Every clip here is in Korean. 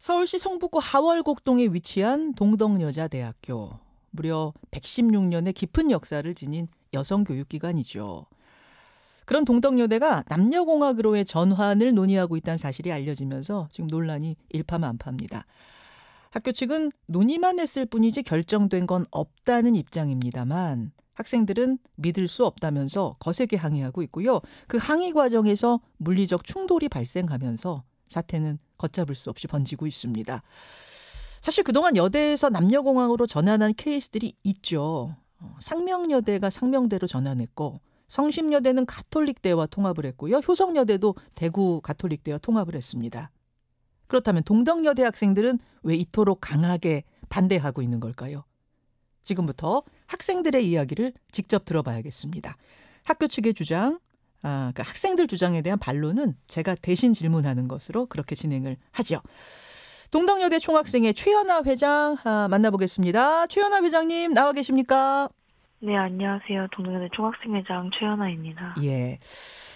서울시 성북구 하월곡동에 위치한 동덕여자대학교. 무려 116년의 깊은 역사를 지닌 여성교육기관이죠. 그런 동덕여대가 남녀공학으로의 전환을 논의하고 있다는 사실이 알려지면서 지금 논란이 일파만파입니다. 학교 측은 논의만 했을 뿐이지 결정된 건 없다는 입장입니다만 학생들은 믿을 수 없다면서 거세게 항의하고 있고요. 그 항의 과정에서 물리적 충돌이 발생하면서 사태는 걷잡을 수 없이 번지고 있습니다. 사실 그동안 여대에서 남녀공학으로 전환한 케이스들이 있죠. 상명여대가 상명대로 전환했고 성심여대는 가톨릭대와 통합을 했고요. 효성여대도 대구 가톨릭대와 통합을 했습니다. 그렇다면 동덕여대 학생들은 왜 이토록 강하게 반대하고 있는 걸까요? 지금부터 학생들의 이야기를 직접 들어봐야겠습니다. 학교 측의 주장, 그러니까 학생들 주장에 대한 반론은 제가 대신 질문하는 것으로 그렇게 진행을 하죠. 동덕여대 총학생회 최연아 회장 만나보겠습니다. 최연아 회장님 나와 계십니까? 네, 안녕하세요. 동덕여대 총학생회장 최연아입니다. 예.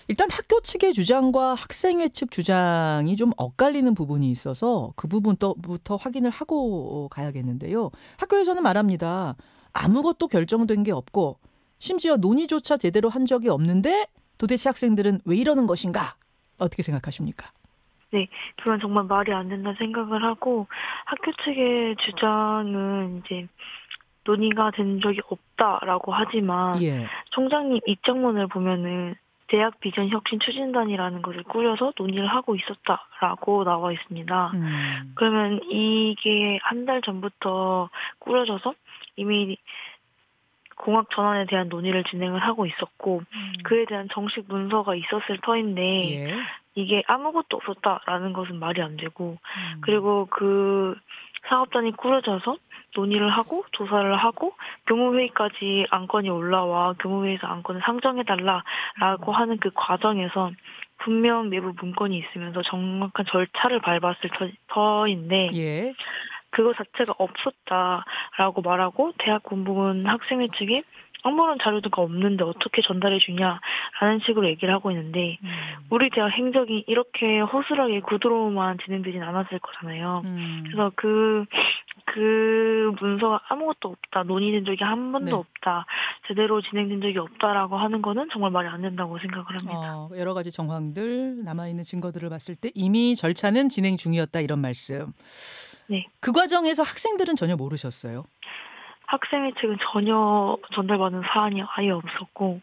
일단 학교 측의 주장과 학생회 측 주장이 좀 엇갈리는 부분이 있어서 그 부분부터 확인을 하고 가야겠는데요. 학교에서는 말합니다. 아무것도 결정된 게 없고 심지어 논의조차 제대로 한 적이 없는데 도대체 학생들은 왜 이러는 것인가? 어떻게 생각하십니까? 네, 그건 정말 말이 안 된다 생각을 하고 학교 측의 주장은 이제 논의가 된 적이 없다라고 하지만 예. 총장님 입장문을 보면은 대학 비전 혁신 추진단이라는 것을 꾸려서 논의를 하고 있었다라고 나와 있습니다. 그러면 이게 한 달 전부터 꾸려져서 이미 공학 전환에 대한 논의를 진행을 하고 있었고 그에 대한 정식 문서가 있었을 터인데 예. 이게 아무것도 없었다라는 것은 말이 안 되고 그리고 그 사업단이 꾸려져서 논의를 하고 조사를 하고 교무회의까지 안건이 올라와 교무회의에서 안건을 상정해달라라고 하는 그 과정에서 분명 내부 문건이 있으면서 정확한 절차를 밟았을 터인데 예. 그거 자체가 없었다라고 말하고 대학 본부는 학생회 측이 아무런 자료가 없는데 어떻게 전달해 주냐라는 식으로 얘기를 하고 있는데 우리 대학 행정이 이렇게 허술하게 구두로만 진행되진 않았을 거잖아요. 그래서 그 문서가 아무것도 없다, 논의된 적이 한 번도 네. 없다, 제대로 진행된 적이 없다라고 하는 거는 정말 말이 안 된다고 생각을 합니다. 여러 가지 정황들, 남아있는 증거들을 봤을 때 이미 절차는 진행 중이었다 이런 말씀. 네. 그 과정에서 학생들은 전혀 모르셨어요? 학생회 측은 전혀 전달받은 사안이 아예 없었고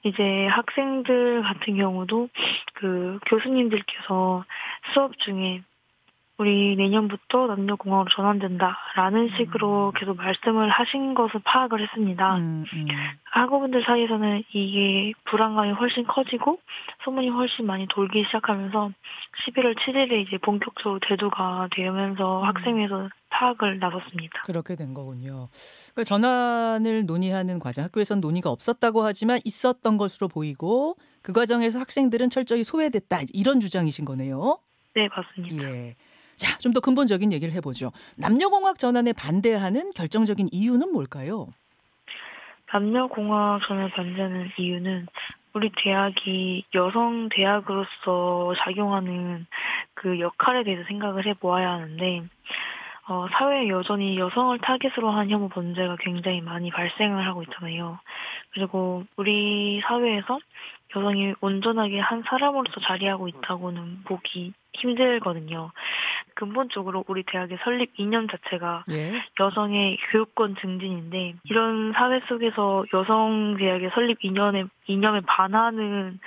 이제 학생들 같은 경우도 그 교수님들께서 수업 중에 우리 내년부터 남녀공학으로 전환된다라는 식으로 계속 말씀을 하신 것을 파악을 했습니다. 학우분들 사이에서는 이게 불안감이 훨씬 커지고 소문이 훨씬 많이 돌기 시작하면서 11월 7일에 이제 본격적으로 대두가 되면서 학생회에서 파악을 나섰습니다. 그렇게 된 거군요. 그러니까 전환을 논의하는 과정, 학교에선 논의가 없었다고 하지만 있었던 것으로 보이고 그 과정에서 학생들은 철저히 소외됐다. 이런 주장이신 거네요. 네, 맞습니다. 예. 자, 좀 더 근본적인 얘기를 해보죠. 남녀공학 전환에 반대하는 결정적인 이유는 뭘까요? 남녀공학 전환 반대하는 이유는 우리 대학이 여성 대학으로서 작용하는 그 역할에 대해서 생각을 해보아야 하는데 사회에 여전히 여성을 타깃으로 한 혐오 범죄가 굉장히 많이 발생을 하고 있잖아요. 그리고 우리 사회에서 여성이 온전하게 한 사람으로서 자리하고 있다고는 보기 힘들거든요. 근본적으로 우리 대학의 설립 이념 자체가 여성의 교육권 증진인데 이런 사회 속에서 여성 대학의 설립 이념에 반하는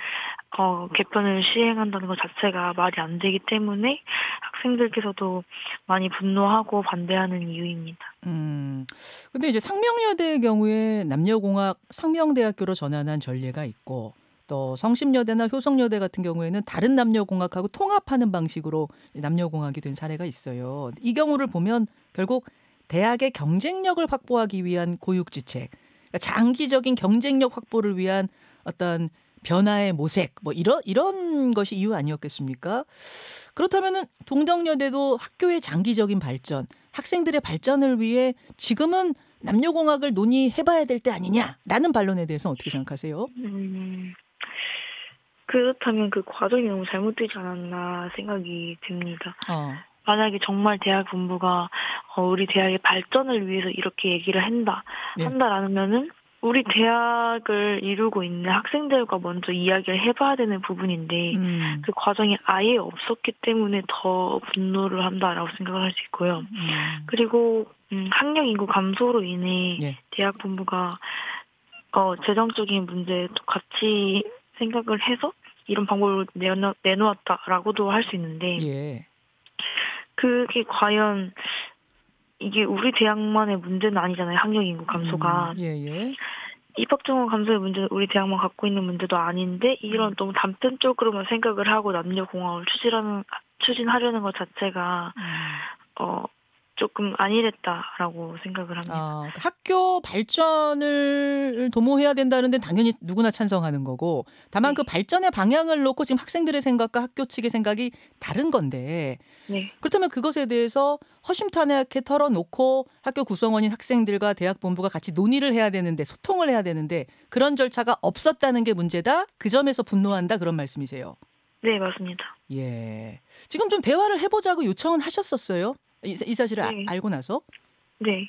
개편을 시행한다는 것 자체가 말이 안 되기 때문에 학생들께서도 많이 분노하고 반대하는 이유입니다. 근데 이제 상명여대의 경우에 남녀공학 상명대학교로 전환한 전례가 있고 또 성심여대나 효성여대 같은 경우에는 다른 남녀공학하고 통합하는 방식으로 남녀공학이 된 사례가 있어요. 이 경우를 보면 결국 대학의 경쟁력을 확보하기 위한 고육지책, 그러니까 장기적인 경쟁력 확보를 위한 어떤 변화의 모색, 뭐 이런 것이 이유 아니었겠습니까? 그렇다면은 동덕여대도 학교의 장기적인 발전, 학생들의 발전을 위해 지금은 남녀공학을 논의해봐야 될 때 아니냐라는 반론에 대해서 어떻게 생각하세요? 그렇다면 그 과정이 너무 잘못되지 않았나 생각이 듭니다. 만약에 정말 대학 본부가 우리 대학의 발전을 위해서 이렇게 얘기를 예. 한다라면은 우리 대학을 이루고 있는 학생들과 먼저 이야기를 해봐야 되는 부분인데 그 과정이 아예 없었기 때문에 더 분노를 한다라고 생각을 할 수 있고요. 그리고 학령 인구 감소로 인해 예. 대학 본부가 재정적인 문제도 같이 생각을 해서 이런 방법을 내놓았다라고도 할 수 있는데 예. 그게 과연 이게 우리 대학만의 문제는 아니잖아요. 학령 인구 감소가. 예. 입학 정원 감소의 문제는 우리 대학만 갖고 있는 문제도 아닌데 이런 너무 단편적으로만 생각을 하고 남녀공학을 추진하려는 것 자체가 조금 아니랬다라고 생각을 합니다. 학교 발전을 도모해야 된다는 데는 당연히 누구나 찬성하는 거고 다만 네. 그 발전의 방향을 놓고 지금 학생들의 생각과 학교 측의 생각이 다른 건데 네. 그렇다면 그것에 대해서 허심탄회하게 털어놓고 학교 구성원인 학생들과 대학 본부가 같이 논의를 해야 되는데 소통을 해야 되는데 그런 절차가 없었다는 게 문제다? 그 점에서 분노한다 그런 말씀이세요? 네, 맞습니다. 예. 지금 좀 대화를 해보자고 요청은 하셨었어요? 이 사실을 네. 알고 나서? 네.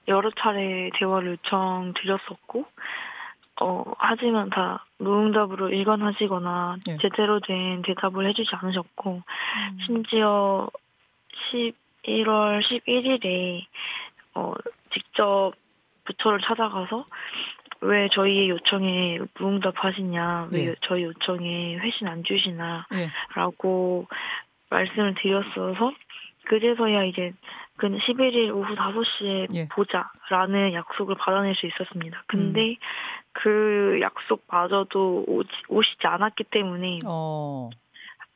여러 차례 대화를 요청드렸었고, 하지만 다 무응답으로 일관하시거나 예. 제대로 된 대답을 해주지 않으셨고, 심지어 11월 11일에 직접 부처를 찾아가서 왜 저희의 요청에 무응답하시냐, 왜 예. 저희 요청에 회신 안 주시나, 예. 라고 말씀을 드렸어서, 그제서야 이제 그 11일 오후 5시에 예. 보자라는 약속을 받아낼 수 있었습니다. 근데 그 약속마저도 오시지 않았기 때문에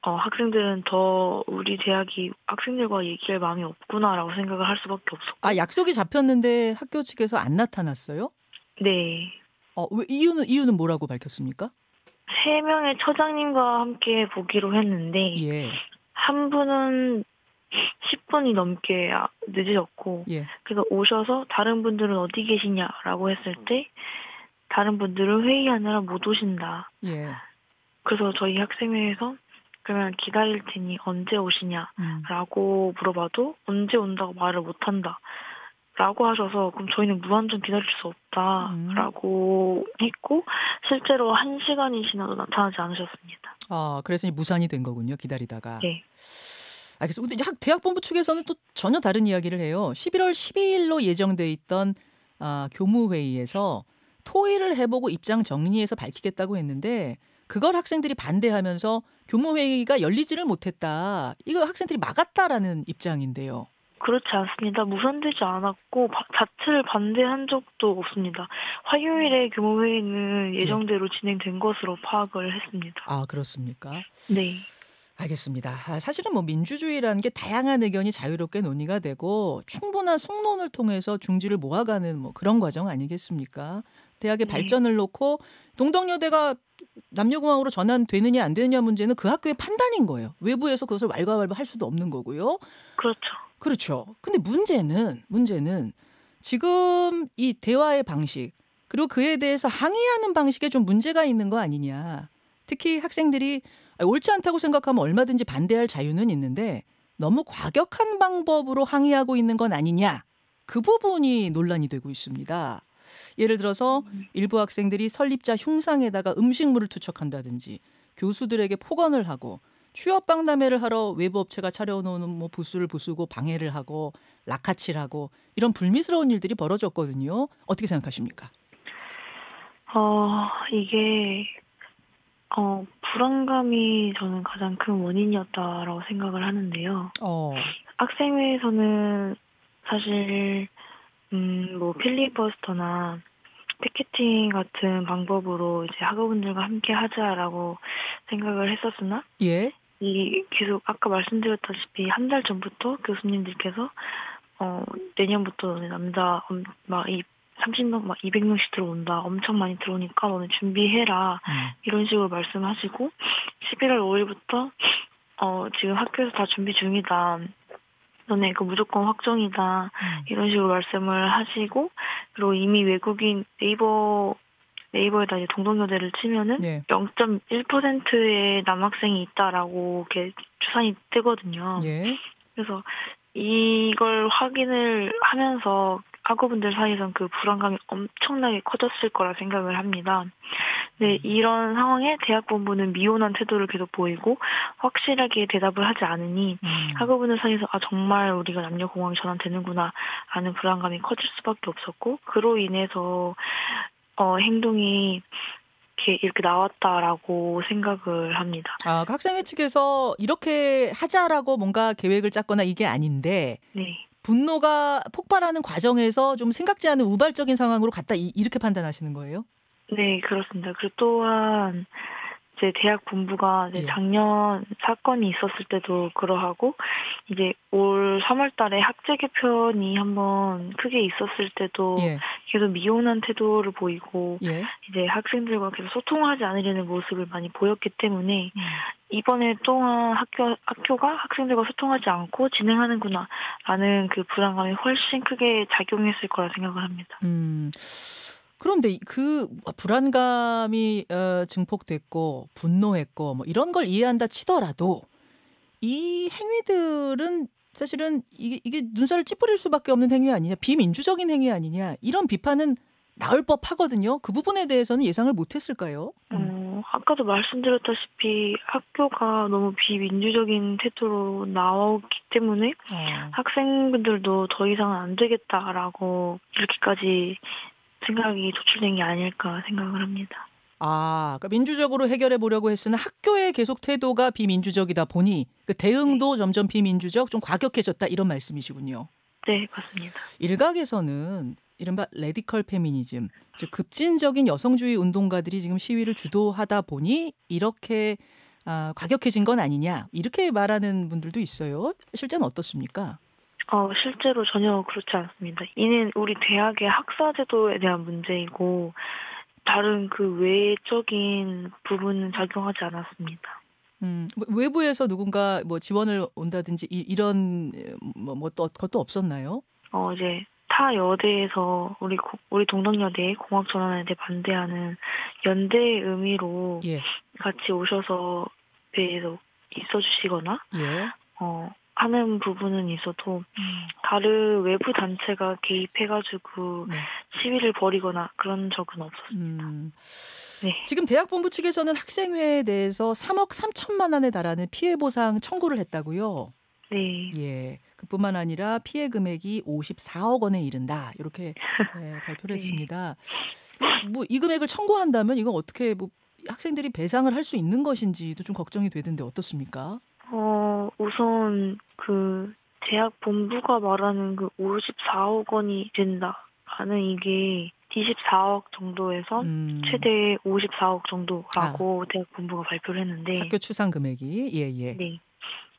학생들은 더 우리 대학이 학생들과 얘기할 마음이 없구나라고 생각을 할 수밖에 없었고. 약속이 잡혔는데 학교 측에서 안 나타났어요? 네. 왜 이유는 뭐라고 밝혔습니까? 3명의 처장님과 함께 보기로 했는데 예. 한 분은 10분이 넘게 늦으셨고 예. 그래서 오셔서 다른 분들은 어디 계시냐라고 했을 때 다른 분들은 회의하느라 못 오신다. 예. 그래서 저희 학생회에서 그러면 기다릴 테니 언제 오시냐라고 물어봐도 언제 온다고 말을 못한다. 라고 하셔서 그럼 저희는 무한정 기다릴 수 없다라고 했고 실제로 1시간이 지나도 나타나지 않으셨습니다. 그래서 무산이 된 거군요. 기다리다가. 네. 알겠습니다. 근데 대학 본부 측에서는 또 전혀 다른 이야기를 해요. 11월 12일로 예정돼 있던 교무회의에서 토의를 해보고 입장 정리해서 밝히겠다고 했는데 그걸 학생들이 반대하면서 교무회의가 열리지를 못했다. 이거 학생들이 막았다라는 입장인데요. 그렇지 않습니다. 무산되지 않았고 자체를 반대한 적도 없습니다. 화요일에 교무회의는 예정대로 진행된 것으로 파악을 했습니다. 그렇습니까? 네. 알겠습니다. 사실은 민주주의라는 게 다양한 의견이 자유롭게 논의가 되고 충분한 숙론을 통해서 중지를 모아가는 그런 과정 아니겠습니까? 대학의 발전을 놓고 동덕여대가 남녀공학으로 전환되느냐 안 되느냐 문제는 그 학교의 판단인 거예요. 외부에서 그것을 왈가왈부할 수도 없는 거고요. 그렇죠. 근데 문제는 지금 이 대화의 방식 그리고 그에 대해서 항의하는 방식에 좀 문제가 있는 거 아니냐. 특히 학생들이 옳지 않다고 생각하면 얼마든지 반대할 자유는 있는데 너무 과격한 방법으로 항의하고 있는 건 아니냐. 그 부분이 논란이 되고 있습니다. 예를 들어서 일부 학생들이 설립자 흉상에다가 음식물을 투척한다든지 교수들에게 폭언을 하고 취업박람회를 하러 외부 업체가 차려놓은 부스를 부수고 방해를 하고 라카치를 하고 이런 불미스러운 일들이 벌어졌거든요. 어떻게 생각하십니까? 이게 불안감이 저는 가장 큰 원인이었다라고 생각을 하는데요. 학생회에서는 사실 필리버스터나 피켓팅 같은 방법으로 이제 학우분들과 함께 하자라고 생각을 했었으나 예. 계속 아까 말씀드렸다시피 한 달 전부터 교수님들께서 내년부터 너네 남자 30명 200명씩 들어온다. 엄청 많이 들어오니까 너네 준비해라. 이런 식으로 말씀하시고 11월 5일부터 지금 학교에서 다 준비 중이다. 너네 이거 무조건 확정이다. 이런 식으로 말씀을 하시고 그리고 이미 외국인 네이버에다 이제 동덕여대를 치면은 0.1%의 남학생이 있다라고 이렇게 추산이 뜨거든요. 예. 그래서 이걸 확인을 하면서 학우분들 사이에선 그 불안감이 엄청나게 커졌을 거라 생각을 합니다. 네, 이런 상황에 대학 본부는 미온한 태도를 계속 보이고 확실하게 대답을 하지 않으니 학우분들 사이에서 정말 우리가 남녀공학이 전환되는구나 하는 불안감이 커질 수밖에 없었고, 그로 인해서 행동이 이렇게 나왔다라고 생각을 합니다. 그 학생회 측에서 이렇게 하자라고 뭔가 계획을 짰거나 이게 아닌데 네. 분노가 폭발하는 과정에서 좀 생각지 않은 우발적인 상황으로 갔다 이렇게 판단하시는 거예요? 네, 그렇습니다. 그리고 또한 이제 대학 본부가 이제 예. 작년 사건이 있었을 때도 그러하고, 이제 올 3월 달에 학제 개편이 한번 크게 있었을 때도 예. 계속 미온한 태도를 보이고 예. 이제 학생들과 계속 소통하지 않으려는 모습을 많이 보였기 때문에 이번에 또한 학교가 학생들과 소통하지 않고 진행하는구나라는 그 불안감이 훨씬 크게 작용했을 거라 생각을 합니다. 그런데 그 불안감이 증폭됐고 분노했고 뭐 이런 걸 이해한다 치더라도 이 행위들은 사실은 이게 눈살을 찌푸릴 수밖에 없는 행위 아니냐, 비민주적인 행위 아니냐, 이런 비판은 나올 법하거든요. 그 부분에 대해서는 예상을 못했을까요? 아까도 말씀드렸다시피 학교가 너무 비민주적인 태도로 나오기 때문에 학생분들도 더 이상은 안 되겠다라고 이렇게까지 생각이 도출된 게 아닐까 생각을 합니다. 그러니까 민주적으로 해결해 보려고 했으나 학교의 계속 태도가 비민주적이다 보니 그 대응도 점점 비민주적, 좀 과격해졌다, 이런 말씀이시군요. 네, 맞습니다. 일각에서는 이른바 레디컬 페미니즘, 즉 급진적인 여성주의 운동가들이 지금 시위를 주도하다 보니 이렇게 과격해진 건 아니냐, 이렇게 말하는 분들도 있어요. 실제는 어떻습니까? 실제로 전혀 그렇지 않습니다. 이는 우리 대학의 학사제도에 대한 문제이고 다른 그 외적인 부분은 작용하지 않았습니다. 외부에서 누군가 뭐 지원을 온다든지 이런 또 그것도 없었나요? 이제 타 여대에서 우리 동덕여대 공학 전환에 대해 반대하는 연대의 의미로 같이 오셔서 배에서 있어주시거나 하는 부분은 있어도 다른 외부 단체가 개입해가지고 시위를 벌이거나 그런 적은 없었습니다. 네. 지금 대학 본부 측에서는 학생회에 대해서 3억 3천만 원에 달하는 피해 보상 청구를 했다고요? 네. 예. 그뿐만 아니라 피해 금액이 54억 원에 이른다, 이렇게 발표를 했습니다. 뭐 이 금액을 청구한다면 이건 어떻게 학생들이 배상을 할 수 있는 것인지도 좀 걱정이 되던데 어떻습니까? 우선 그 대학 본부가 말하는 그 54억 원이 된다라는 이게 24억 정도에서 최대 54억 정도라고 대학 본부가 발표를 했는데, 학교 추산 금액이 네.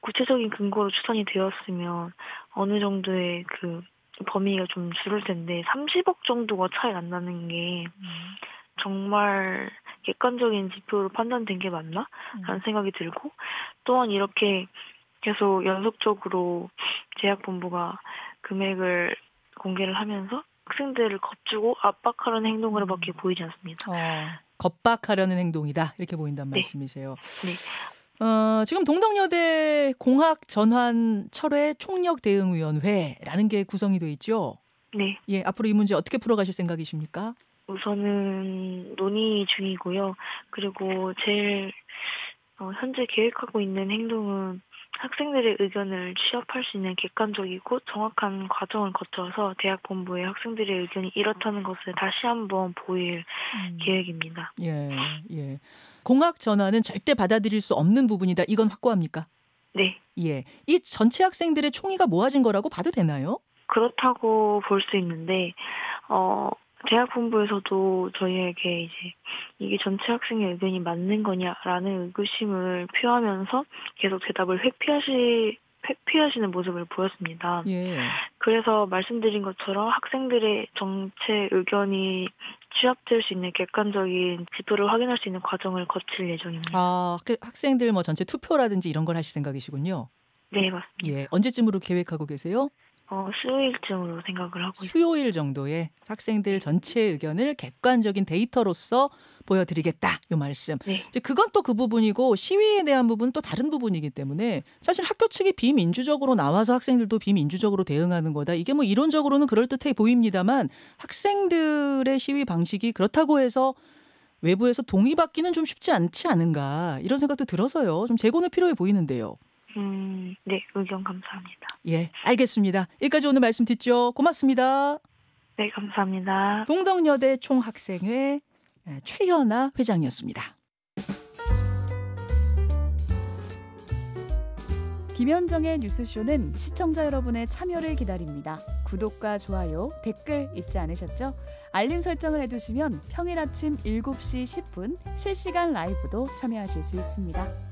구체적인 근거로 추산이 되었으면 어느 정도의 그 범위가 좀 줄을 텐데 30억 정도가 차이 난다는 게 정말 객관적인 지표로 판단된 게 맞나? 라는 생각이 들고, 또한 이렇게 계속 연속적으로 대학 본부가 금액을 공개를 하면서 학생들을 겁주고 압박하려는 행동으로 밖에 보이지 않습니다. 겁박하려는 행동이다, 이렇게 보인다는 말씀이세요. 네. 지금 동덕여대 공학 전환 철회 총력 대응위원회라는 게 구성이 돼 있죠? 네. 예, 앞으로 이 문제 어떻게 풀어가실 생각이십니까? 우선은 논의 중이고요. 그리고 제일 현재 계획하고 있는 행동은 학생들의 의견을 취합할 수 있는 객관적이고 정확한 과정을 거쳐서 대학 본부의 학생들의 의견이 이렇다는 것을 다시 한번 보일 계획입니다. 예. 공학 전환은 절대 받아들일 수 없는 부분이다, 이건 확고합니까? 네. 예. 이 전체 학생들의 총의가 모아진 거라고 봐도 되나요? 그렇다고 볼 수 있는데, 대학 본부에서도 저희에게 이제 이게 전체 학생의 의견이 맞는 거냐라는 의구심을 표하면서 계속 대답을 회피하시는 모습을 보였습니다. 그래서 말씀드린 것처럼 학생들의 정체 의견이 취합될 수 있는 객관적인 지표를 확인할 수 있는 과정을 거칠 예정입니다. 학생들 전체 투표라든지 이런 걸 하실 생각이시군요. 네, 맞습니다. 예. 언제쯤으로 계획하고 계세요? 수요일쯤으로 생각을 하고 있어요. 수요일 정도에 학생들 전체의 의견을 객관적인 데이터로서 보여드리겠다. 이 말씀. 네. 이제 그건 또 그 부분이고 시위에 대한 부분은 또 다른 부분이기 때문에 사실 학교 측이 비민주적으로 나와서 학생들도 비민주적으로 대응하는 거다. 이게 뭐 이론적으로는 그럴듯해 보입니다만 학생들의 시위 방식이 그렇다고 해서 외부에서 동의받기는 좀 쉽지 않지 않은가 이런 생각도 들어서요. 좀 재고는 필요해 보이는데요. 네, 의견 감사합니다. 예, 알겠습니다. 여기까지 오늘 말씀 듣죠. 고맙습니다. 네, 감사합니다. 동덕여대 총학생회 최연아 회장이었습니다. 김현정의 뉴스쇼는 시청자 여러분의 참여를 기다립니다. 구독과 좋아요, 댓글 잊지 않으셨죠? 알림 설정을 해두시면 평일 아침 7시 10분 실시간 라이브도 참여하실 수 있습니다.